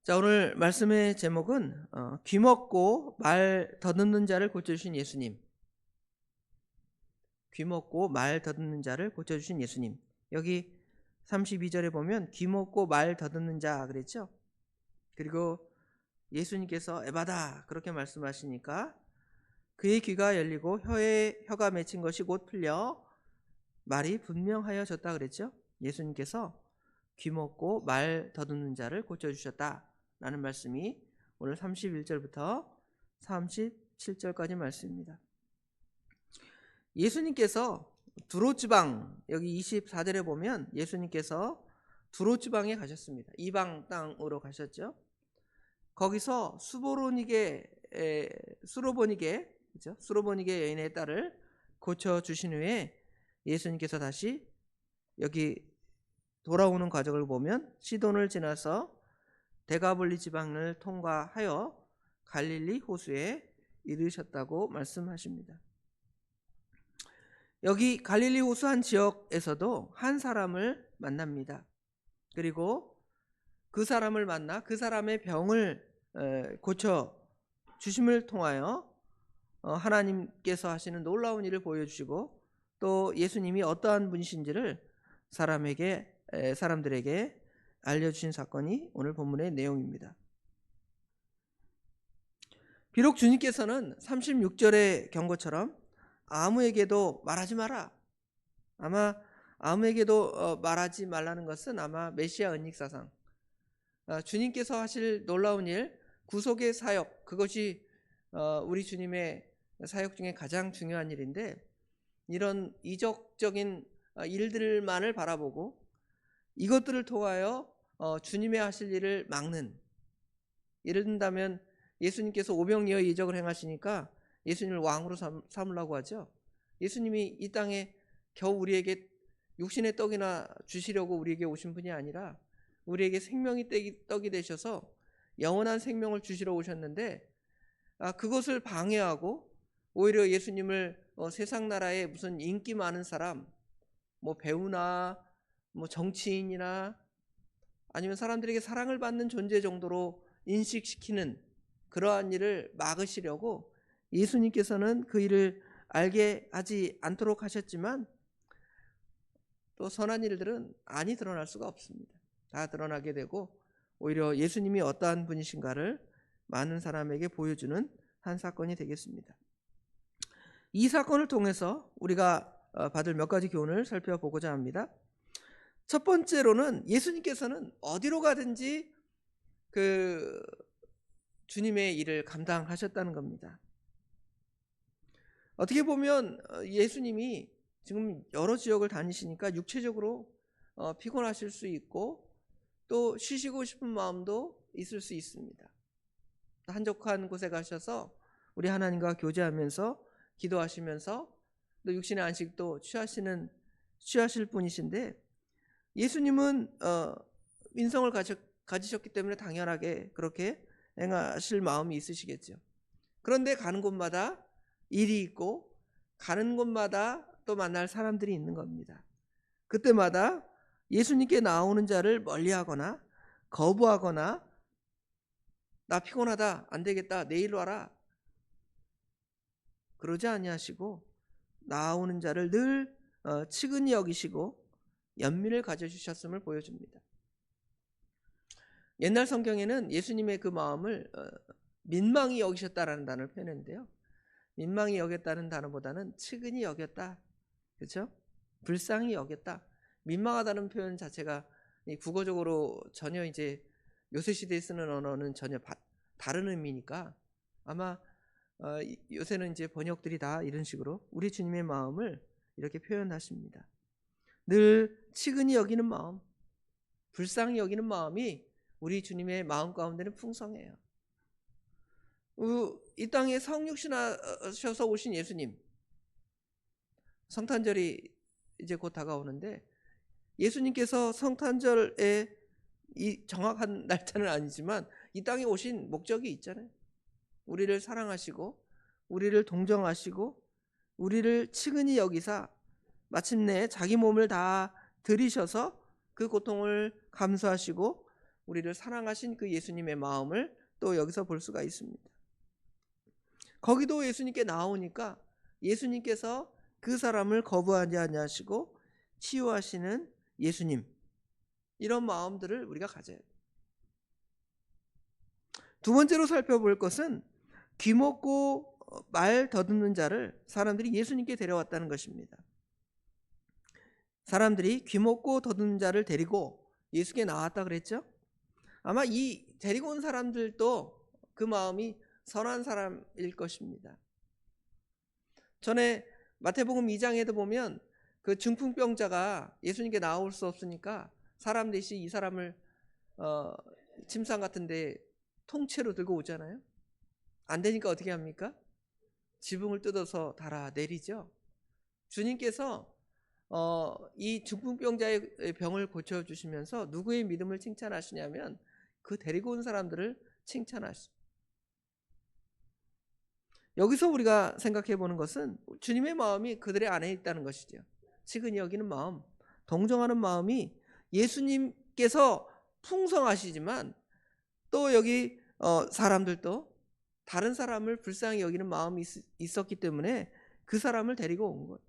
자, 오늘 말씀의 제목은 귀 먹고 말 더듬는 자를 고쳐주신 예수님. 귀 먹고 말 더듬는 자를 고쳐주신 예수님. 여기 32절에 보면 귀 먹고 말 더듬는 자 그랬죠. 그리고 예수님께서 에바다 그렇게 말씀하시니까 그의 귀가 열리고 혀가 맺힌 것이 곧 풀려 말이 분명하여졌다 그랬죠. 예수님께서 귀 먹고 말 더듬는 자를 고쳐주셨다라는 말씀이 오늘 31절부터 37절까지 말씀입니다. 예수님께서 두로지방, 여기 24절에 보면 예수님께서 두로지방에 가셨습니다. 이방 땅으로 가셨죠. 거기서 수로보니게 여인의 딸을 고쳐주신 후에 예수님께서 다시 여기 돌아오는 과정을 보면 시돈을 지나서 데가볼리 지방을 통과하여 갈릴리 호수에 이르셨다고 말씀하십니다. 여기 갈릴리 호수 한 지역에서도 한 사람을 만납니다. 그리고 그 사람을 만나 그 사람의 병을 고쳐 주심을 통하여 하나님께서 하시는 놀라운 일을 보여주시고 또 예수님이 어떠한 분이신지를 사람들에게 알려주신 사건이 오늘 본문의 내용입니다. 비록 주님께서는 36절의 경고처럼 아무에게도 말하지 마라. 아마 아무에게도 말하지 말라는 것은 아마 메시아 은닉사상, 주님께서 하실 놀라운 일, 구속의 사역, 그것이 우리 주님의 사역 중에 가장 중요한 일인데 이런 이적적인 일들만을 바라보고 이것들을 통하여 주님의 하실 일을 막는, 예를 든다면 예수님께서 오병이어 이적을 행하시니까 예수님을 왕으로 삼으려고 하죠. 예수님이 이 땅에 겨우 우리에게 육신의 떡이나 주시려고 우리에게 오신 분이 아니라 우리에게 생명이 떡이 되셔서 영원한 생명을 주시러 오셨는데 그것을 방해하고 오히려 예수님을 세상 나라에 무슨 인기 많은 사람, 뭐 배우나 뭐 정치인이나 아니면 사람들에게 사랑을 받는 존재 정도로 인식시키는 그러한 일을 막으시려고 예수님께서는 그 일을 알게 하지 않도록 하셨지만 또 선한 일들은 아니 드러날 수가 없습니다. 다 드러나게 되고 오히려 예수님이 어떠한 분이신가를 많은 사람에게 보여주는 한 사건이 되겠습니다. 이 사건을 통해서 우리가 받을 몇 가지 교훈을 살펴보고자 합니다. 첫 번째로는 예수님께서는 어디로 가든지 그 주님의 일을 감당하셨다는 겁니다. 어떻게 보면 예수님이 지금 여러 지역을 다니시니까 육체적으로 피곤하실 수 있고 또 쉬시고 싶은 마음도 있을 수 있습니다. 한적한 곳에 가셔서 우리 하나님과 교제하면서 기도하시면서 또 육신의 안식도 취하실 분이신데 예수님은 인성을 가지셨기 때문에 당연하게 그렇게 행하실 마음이 있으시겠죠. 그런데 가는 곳마다 일이 있고 가는 곳마다 또 만날 사람들이 있는 겁니다. 그때마다 예수님께 나오는 자를 멀리하거나 거부하거나 나 피곤하다, 안 되겠다, 내일 와라 그러지 아니하시고 나오는 자를 늘 측은히 여기시고 연민을 가져주셨음을 보여줍니다. 옛날 성경에는 예수님의 그 마음을 민망히 여기셨다라는 단어를 표현했는데요. 민망히 여겼다는 단어보다는 측은히 여겼다, 그렇죠? 불쌍히 여겼다. 민망하다는 표현 자체가 국어적으로 전혀 이제 요새 시대에 쓰는 언어는 전혀 다른 의미니까 아마 요새는 이제 번역들이 다 이런 식으로 우리 주님의 마음을 이렇게 표현하십니다. 늘 측은히 여기는 마음, 불쌍히 여기는 마음이 우리 주님의 마음 가운데는 풍성해요. 이 땅에 성육신하셔서 오신 예수님, 성탄절이 이제 곧 다가오는데 예수님께서 성탄절에 이 정확한 날짜는 아니지만 이 땅에 오신 목적이 있잖아요. 우리를 사랑하시고 우리를 동정하시고 우리를 측은히 여기사 마침내 자기 몸을 다 들이셔서 그 고통을 감수하시고 우리를 사랑하신 그 예수님의 마음을 또 여기서 볼 수가 있습니다. 거기도 예수님께 나오니까 예수님께서 그 사람을 거부하지 아니하시고 치유하시는 예수님, 이런 마음들을 우리가 가져야 돼요. 두 번째로 살펴볼 것은 귀먹고 말 더듬는 자를 사람들이 예수님께 데려왔다는 것입니다. 사람들이 귀먹고 더듬는 자를 데리고 예수께 나왔다 그랬죠? 아마 이 데리고 온 사람들도 그 마음이 선한 사람일 것입니다. 전에 마태복음 2장에도 보면 그 중풍병자가 예수님께 나올 수 없으니까 사람 넷이 이 사람을 침상 같은데 통째로 들고 오잖아요. 안 되니까 어떻게 합니까? 지붕을 뜯어서 달아 내리죠. 주님께서 이 중풍병자의 병을 고쳐주시면서 누구의 믿음을 칭찬하시냐면 그 데리고 온 사람들을 칭찬하시죠. 여기서 우리가 생각해 보는 것은 주님의 마음이 그들의 안에 있다는 것이죠. 측은히 여기는 마음, 동정하는 마음이 예수님께서 풍성하시지만 또 여기 사람들도 다른 사람을 불쌍히 여기는 마음이 있었기 때문에 그 사람을 데리고 온 거예요.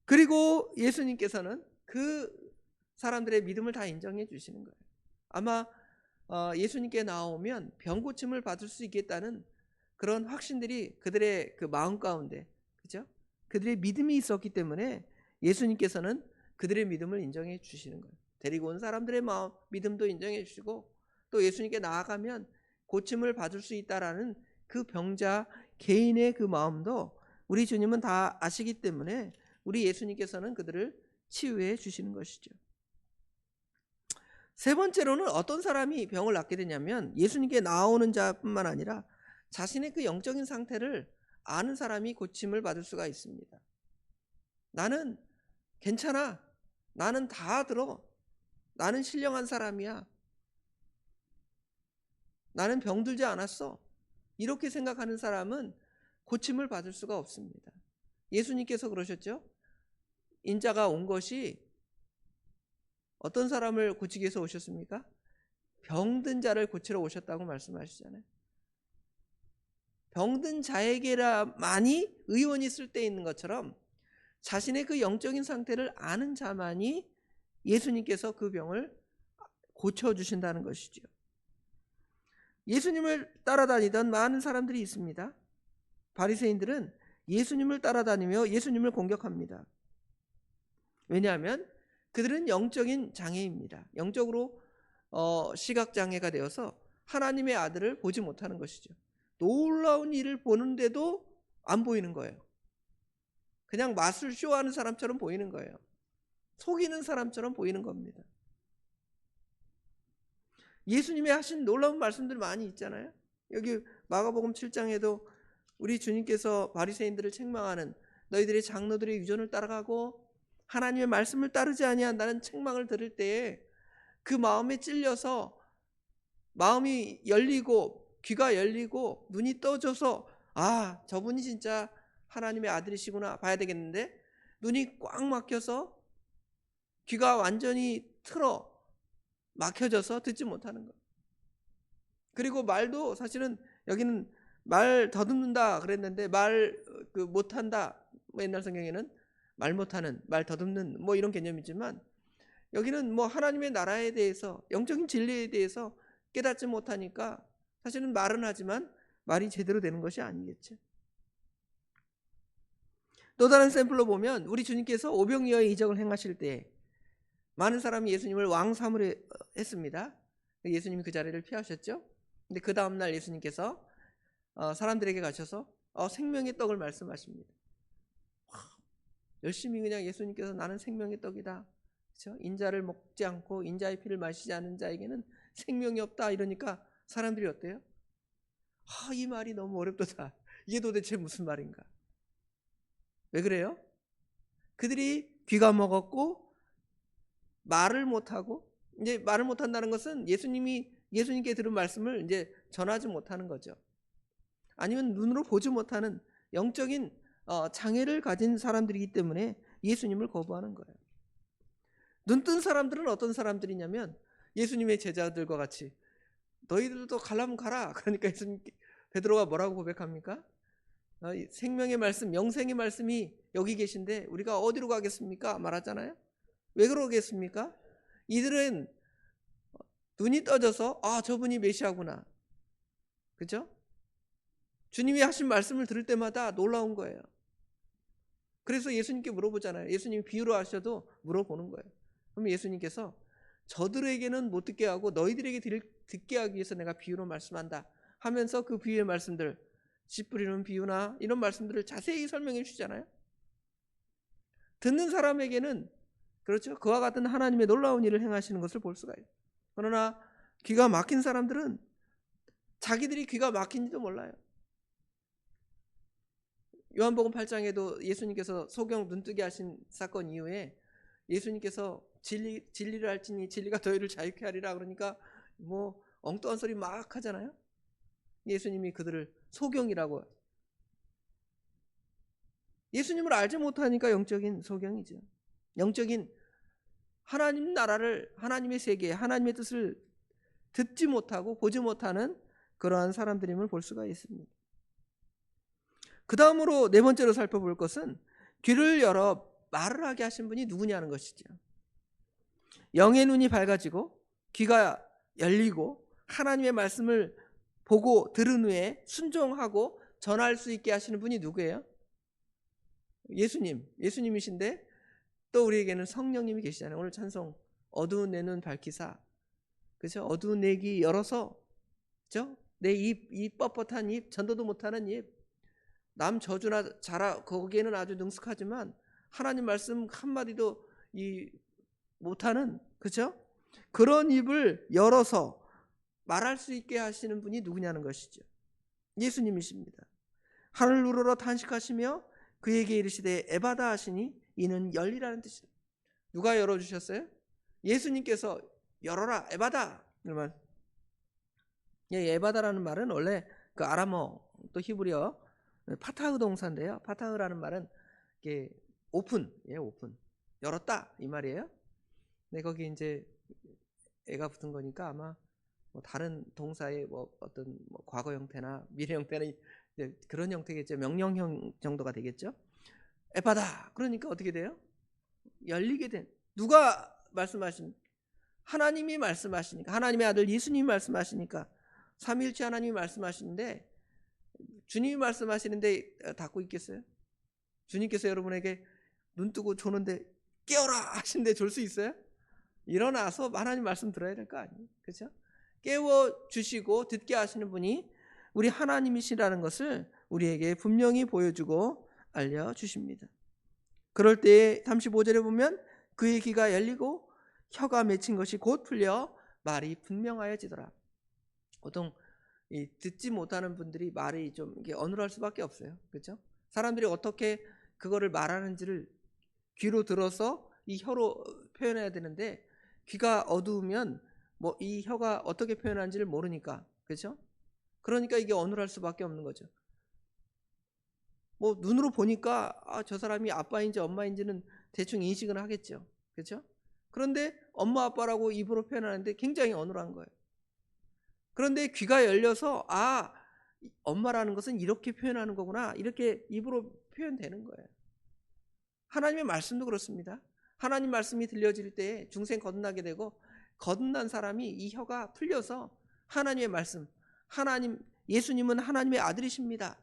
그리고 예수님께서는 그 사람들의 믿음을 다 인정해 주시는 거예요. 아마 예수님께 나오면 병 고침을 받을 수 있겠다는 그런 확신들이 그들의 그 마음 가운데, 그죠? 그들의 믿음이 있었기 때문에 예수님께서는 그들의 믿음을 인정해 주시는 거예요. 데리고 온 사람들의 마음, 믿음도 인정해 주시고 또 예수님께 나아가면 고침을 받을 수 있다라는 그 병자 개인의 그 마음도 우리 주님은 다 아시기 때문에 우리 예수님께서는 그들을 치유해 주시는 것이죠. 세 번째로는 어떤 사람이 병을 낫게 되냐면 예수님께 나오는 자뿐만 아니라 자신의 그 영적인 상태를 아는 사람이 고침을 받을 수가 있습니다. 나는 괜찮아. 나는 다 들어. 나는 신령한 사람이야. 나는 병들지 않았어. 이렇게 생각하는 사람은 고침을 받을 수가 없습니다. 예수님께서 그러셨죠? 인자가 온 것이 어떤 사람을 고치기 위해서 오셨습니까? 병든 자를 고치러 오셨다고 말씀하시잖아요. 병든 자에게라만이 의원이 쓸 때 있는 것처럼 자신의 그 영적인 상태를 아는 자만이 예수님께서 그 병을 고쳐주신다는 것이죠. 예수님을 따라다니던 많은 사람들이 있습니다. 바리새인들은 예수님을 따라다니며 예수님을 공격합니다. 왜냐하면 그들은 영적인 장애입니다. 영적으로 시각장애가 되어서 하나님의 아들을 보지 못하는 것이죠. 놀라운 일을 보는데도 안 보이는 거예요. 그냥 마술 쇼하는 사람처럼 보이는 거예요. 속이는 사람처럼 보이는 겁니다. 예수님이 하신 놀라운 말씀들 많이 있잖아요. 여기 마가복음 7장에도 우리 주님께서 바리새인들을 책망하는 너희들의 장로들의 유전을 따라가고 하나님의 말씀을 따르지 아니한다는 책망을 들을 때에 그 마음에 찔려서 마음이 열리고 귀가 열리고 눈이 떠져서 아, 저분이 진짜 하나님의 아들이시구나 봐야 되겠는데 눈이 꽉 막혀서 귀가 완전히 틀어 막혀져서 듣지 못하는 거예요. 그리고 말도 사실은 여기는 말 더듬는다 그랬는데 말 못한다, 옛날 성경에는 말 못하는, 말 더듬는 뭐 이런 개념이지만 여기는 뭐 하나님의 나라에 대해서 영적인 진리에 대해서 깨닫지 못하니까 사실은 말은 하지만 말이 제대로 되는 것이 아니겠죠. 또 다른 샘플로 보면 우리 주님께서 오병이어의 이적을 행하실 때 많은 사람이 예수님을 왕 삼으려 했습니다. 예수님이 그 자리를 피하셨죠. 근데 그 다음날 예수님께서 사람들에게 가셔서 생명의 떡을 말씀하십니다. 열심히 그냥 예수님께서 나는 생명의 떡이다. 그렇죠? 인자를 먹지 않고 인자의 피를 마시지 않은 자에게는 생명이 없다. 이러니까 사람들이 어때요? 이 말이 너무 어렵다. 이게 도대체 무슨 말인가? 왜 그래요? 그들이 귀가 먹었고 말을 못하고, 이제 말을 못한다는 것은 예수님께 들은 말씀을 이제 전하지 못하는 거죠. 아니면 눈으로 보지 못하는 영적인 장애를 가진 사람들이기 때문에 예수님을 거부하는 거예요. 눈뜬 사람들은 어떤 사람들이냐면 예수님의 제자들과 같이 너희들도 가려면 가라. 그러니까 예수님 베드로가 뭐라고 고백합니까? 생명의 말씀, 영생의 말씀이 여기 계신데 우리가 어디로 가겠습니까? 말하잖아요. 왜 그러겠습니까? 이들은 눈이 떠져서 저분이 메시아구나. 그죠? 주님이 하신 말씀을 들을 때마다 놀라운 거예요. 그래서 예수님께 물어보잖아요. 예수님이 비유로 하셔도 물어보는 거예요. 그럼 예수님께서 저들에게는 못 듣게 하고 너희들에게 듣게 하기 위해서 내가 비유로 말씀한다 하면서 그 비유의 말씀들, 씨 뿌리는 비유나 이런 말씀들을 자세히 설명해 주시잖아요. 듣는 사람에게는 그렇죠. 그와 같은 하나님의 놀라운 일을 행하시는 것을 볼 수가 있어요. 그러나 귀가 막힌 사람들은 자기들이 귀가 막힌지도 몰라요. 요한복음 8장에도 예수님께서 소경 눈뜨게 하신 사건 이후에 예수님께서 진리를 알지니 진리가 너희를 자유케 하리라 그러니까 뭐 엉뚱한 소리 막 하잖아요. 예수님이 그들을 소경이라고. 예수님을 알지 못하니까 영적인 소경이죠. 영적인 하나님 나라를, 하나님의 세계, 하나님의 뜻을 듣지 못하고 보지 못하는 그러한 사람들임을 볼 수가 있습니다. 그 다음으로 네 번째로 살펴볼 것은 귀를 열어 말을 하게 하신 분이 누구냐는 것이죠. 영의 눈이 밝아지고 귀가 열리고 하나님의 말씀을 보고 들은 후에 순종하고 전할 수 있게 하시는 분이 누구예요? 예수님이신데 또 우리에게는 성령님이 계시잖아요. 오늘 찬송 어두운 내 눈 밝히사, 그죠? 어두운 내 귀 열어서, 그죠? 내 입 뻣뻣한 입, 전도도 못하는 입, 남 저주나 자라 거기에는 아주 능숙하지만 하나님 말씀 한마디도 못하는, 그죠? 그런 입을 열어서 말할 수 있게 하시는 분이 누구냐는 것이죠. 예수님이십니다. 하늘 우러러 탄식하시며 그에게 이르시되 에바다 하시니 이는 열리라는 뜻이다. 누가 열어주셨어요? 예수님께서 열어라 에바다. 에바다라는 말은 원래 그 아람어 또 히브리어 파타흐 동사인데요. 파타흐라는 말은 이게 오픈, 오픈, 열었다 이 말이에요. 근데 거기 이제 애가 붙은 거니까 아마 뭐 다른 동사의 뭐 어떤 뭐 과거 형태나 미래 형태나 그런 형태겠죠. 명령형 정도가 되겠죠. 에바다. 그러니까 어떻게 돼요? 열리게 된. 누가 말씀하신? 하나님이 말씀하시니까. 하나님의 아들 예수님이 말씀하시니까. 삼위일체 하나님이 말씀하시는데 주님이 말씀하시는데 닫고 있겠어요? 주님께서 여러분에게 눈 뜨고 조는데 깨어라 하시는데 졸 수 있어요? 일어나서 하나님 말씀 들어야 될 거 아니에요? 그렇죠? 깨워주시고 듣게 하시는 분이 우리 하나님이시라는 것을 우리에게 분명히 보여주고 알려주십니다. 그럴 때 35절에 보면 그의 귀가 열리고 혀가 맺힌 것이 곧 풀려 말이 분명하여지더라. 보통 듣지 못하는 분들이 말이 좀 어눌할 수밖에 없어요. 그렇죠? 사람들이 어떻게 그거를 말하는지를 귀로 들어서 이 혀로 표현해야 되는데 귀가 어두우면 뭐 이 혀가 어떻게 표현하는지를 모르니까, 그렇죠? 그러니까 이게 어눌할 수밖에 없는 거죠. 뭐 눈으로 보니까 저 사람이 아빠인지 엄마인지는 대충 인식은 하겠죠. 그렇죠? 그런데 엄마 아빠라고 입으로 표현하는데 굉장히 어눌한 거예요. 그런데 귀가 열려서 엄마라는 것은 이렇게 표현하는 거구나, 이렇게 입으로 표현되는 거예요. 하나님의 말씀도 그렇습니다. 하나님 말씀이 들려질 때 중생 거듭나게 되고 거듭난 사람이 이 혀가 풀려서 하나님의 말씀, 예수님은 하나님의 아들이십니다,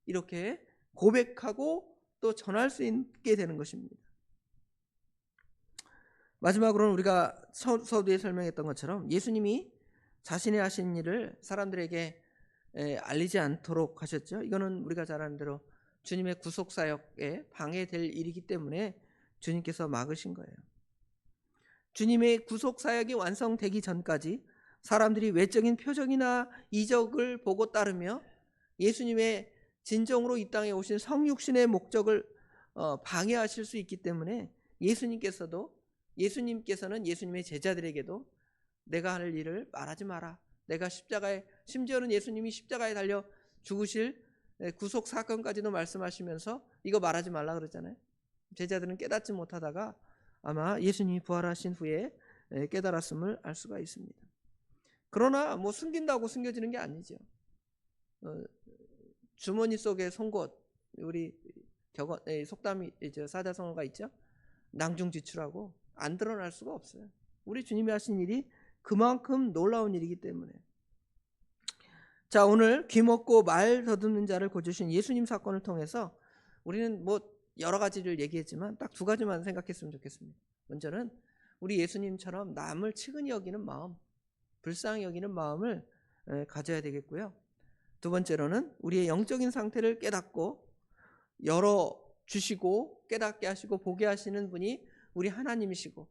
이렇게 고백하고 또 전할 수 있게 되는 것입니다. 마지막으로는 우리가 서두에 설명했던 것처럼 예수님이 자신이 하신 일을 사람들에게 알리지 않도록 하셨죠. 이거는 우리가 잘 아는 대로 주님의 구속사역에 방해될 일이기 때문에 주님께서 막으신 거예요. 주님의 구속사역이 완성되기 전까지 사람들이 외적인 표적이나 이적을 보고 따르며 예수님의 진정으로 이 땅에 오신 성육신의 목적을 방해하실 수 있기 때문에 예수님께서는 예수님의 제자들에게도 내가 할 일을 말하지 마라. 내가 심지어는 예수님이 십자가에 달려 죽으실 구속 사건까지도 말씀하시면서 이거 말하지 말라 그러잖아요. 제자들은 깨닫지 못하다가 아마 예수님이 부활하신 후에 깨달았음을 알 수가 있습니다. 그러나 뭐 숨긴다고 숨겨지는 게 아니죠. 주머니 속에 송곳, 우리 속담이 사자성어가 있죠. 낭중지추라고 안 드러날 수가 없어요. 우리 주님이 하신 일이 그만큼 놀라운 일이기 때문에. 자, 오늘 귀먹고 말 더듬는 자를 고주신 예수님 사건을 통해서 우리는 뭐 여러 가지를 얘기했지만 딱 두 가지만 생각했으면 좋겠습니다. 먼저는 우리 예수님처럼 남을 측은히 여기는 마음, 불쌍히 여기는 마음을 가져야 되겠고요. 두 번째로는 우리의 영적인 상태를 깨닫고 열어주시고 깨닫게 하시고 보게 하시는 분이 우리 하나님이시고,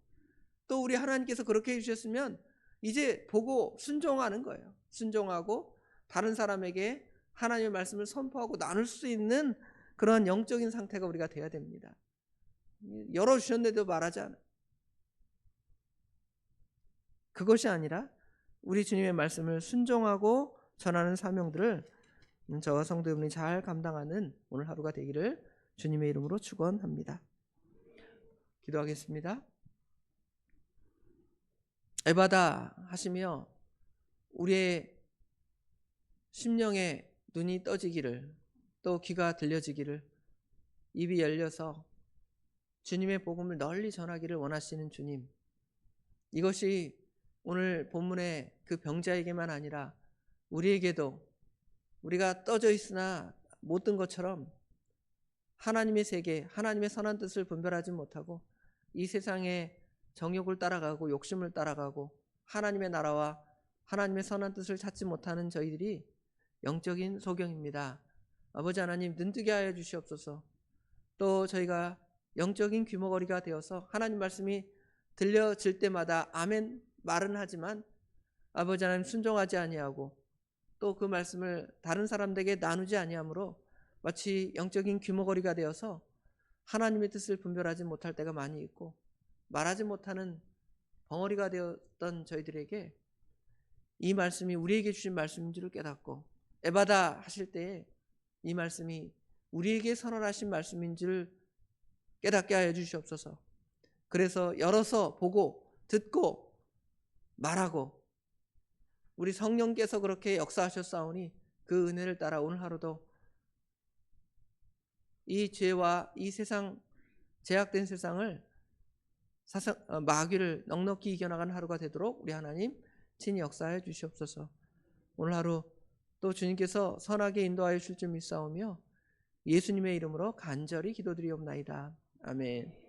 또 우리 하나님께서 그렇게 해주셨으면 이제 보고 순종하는 거예요. 순종하고 다른 사람에게 하나님의 말씀을 선포하고 나눌 수 있는 그런 영적인 상태가 우리가 돼야 됩니다. 열어주셨는데도 말하지 않아요. 그것이 아니라 우리 주님의 말씀을 순종하고 전하는 사명들을 저와 성도 여러분이 잘 감당하는 오늘 하루가 되기를 주님의 이름으로 축원합니다. 기도하겠습니다. 에바다 하시며 우리의 심령의 눈이 떠지기를, 또 귀가 들려지기를, 입이 열려서 주님의 복음을 널리 전하기를 원하시는 주님, 이것이 오늘 본문의 그 병자에게만 아니라 우리에게도, 우리가 떠져 있으나 못 든 것처럼 하나님의 세계, 하나님의 선한 뜻을 분별하지 못하고 이 세상의 정욕을 따라가고 욕심을 따라가고 하나님의 나라와 하나님의 선한 뜻을 찾지 못하는 저희들이 영적인 소경입니다. 아버지 하나님, 눈뜨게 하여 주시옵소서. 또 저희가 영적인 귀머거리가 되어서 하나님 말씀이 들려질 때마다 아멘 말은 하지만 아버지 하나님 순종하지 아니하고 또 그 말씀을 다른 사람들에게 나누지 아니하므로 마치 영적인 귀머거리가 되어서 하나님의 뜻을 분별하지 못할 때가 많이 있고, 말하지 못하는 벙어리가 되었던 저희들에게 이 말씀이 우리에게 주신 말씀인 줄을 깨닫고 에바다 하실 때에 이 말씀이 우리에게 선언하신 말씀인 줄 깨닫게 하여 주시옵소서. 그래서 열어서 보고 듣고 말하고 우리 성령께서 그렇게 역사하셨사오니 그 은혜를 따라 오늘 하루도 이 죄와 이 세상, 제약된 세상을 마귀를 넉넉히 이겨나가는 하루가 되도록 우리 하나님 친히 역사해 주시옵소서. 오늘 하루 또 주님께서 선하게 인도하여 주실 줄 믿사오며 예수님의 이름으로 간절히 기도드리옵나이다. 아멘.